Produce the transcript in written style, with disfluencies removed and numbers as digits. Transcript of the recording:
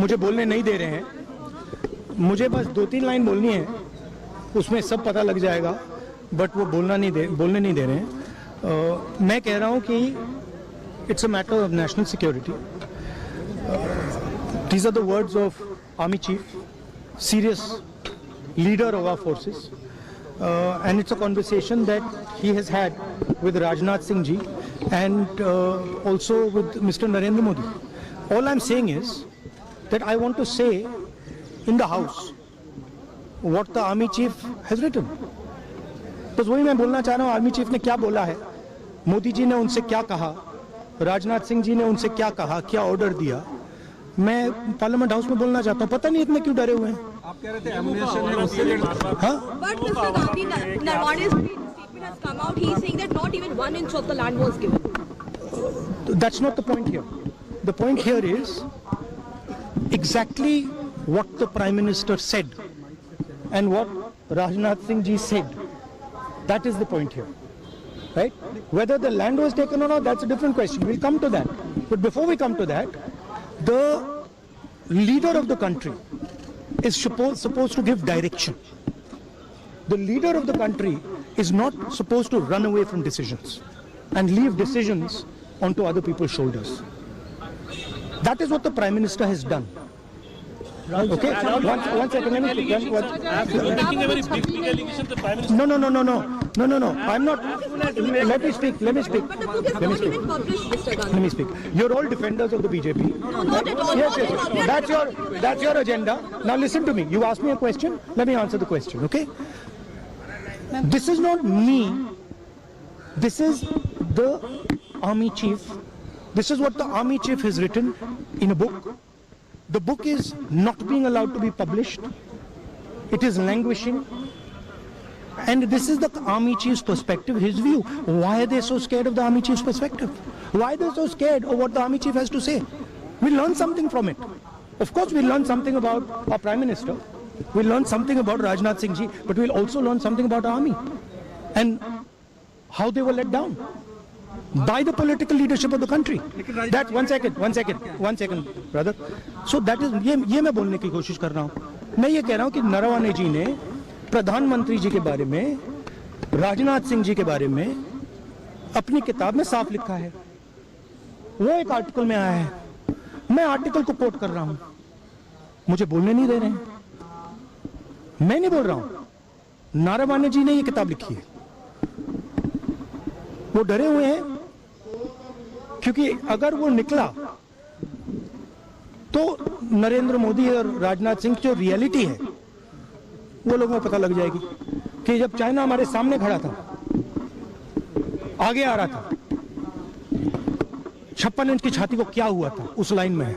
मुझे बोलने नहीं दे रहे हैं। मुझे बस 2-3 लाइन बोलनी है, उसमें सब पता लग जाएगा, बट वो बोलने नहीं दे रहे हैं। मैं कह रहा हूँ कि it's a matter of national security. These are the words of army chief, serious leader of our forces, and it's a conversation that he has had with Rajnath Singh ji and also with Mr. Narendra Modi. All I'm saying is that I want to say in the house what the army chief has written. बस वही मैं बोलना चाह रहा हूँ, army chief ने क्या बोला है, मोदी जी ने उनसे क्या कहा, राजनाथ सिंह जी ने उनसे क्या कहा, क्या ऑर्डर दिया, मैं पार्लियामेंट हाउस में बोलना चाहता हूँ। पता नहीं इतने क्यों डरे हुए हैं। आप कह रहे थे एमुनेशन है उससे रिलेटेड। हाँ, But Mr. Gandhi, Narwane's statement has come out. He is saying that not even 1 inch of the land was given. that's not the point here. The point here is exactly what the Prime Minister said and what Rajnath Singh ji said. That is the point here, right? Whether the land was taken or not, that's a different question. We'll come to that. But before we come to that, the leader of the country is supposed to give direction. The leader of the country is not supposed to run away from decisions and leave decisions onto other people's shoulders. That is what the Prime Minister has done. Okay, one second, let me speak. making a very big allegation the Prime Minister. No. I'm not. Let me speak. But the book is not even published, Mr. Gandhi. Let me speak. You're all defenders of the BJP. No, not at all. Yes. That's your agenda. Now listen to me. You asked me a question. Let me answer the question. Okay. This is not me. This is the army chief. This is what the army chief has written in a book. The book is not being allowed to be published. It is languishing. And this is the army chief's perspective, his view. Why are they so scared of the army chief's perspective? Why are they so scared of what the army chief has to say? We'll learn something from it. Of course, we'll learn something about our Prime Minister. We'll learn something about Rajnath Singh ji, but we'll also learn something about our army and how they were let down by the political leadership of the country. That one second, brother. So that is ये मैं बोलने की कोशिश कर रहा हूँ। मैं ये कह रहा हूँ कि नरवाने जी ने प्रधानमंत्री जी के बारे में, राजनाथ सिंह जी के बारे में अपनी किताब में साफ लिखा है। वो एक आर्टिकल में आया है, मैं आर्टिकल को कोट कर रहा हूं। मुझे बोलने नहीं दे रहे हैं। मैं नहीं बोल रहा हूं, नारावाने जी ने ये किताब लिखी है। वो डरे हुए हैं क्योंकि अगर वो निकला तो नरेंद्र मोदी और राजनाथ सिंह की जो रियलिटी है वो लोगों को पता लग जाएगी कि जब चाइना हमारे सामने खड़ा था, आगे आ रहा था, 56 इंच की छाती को क्या हुआ था, उस लाइन में है।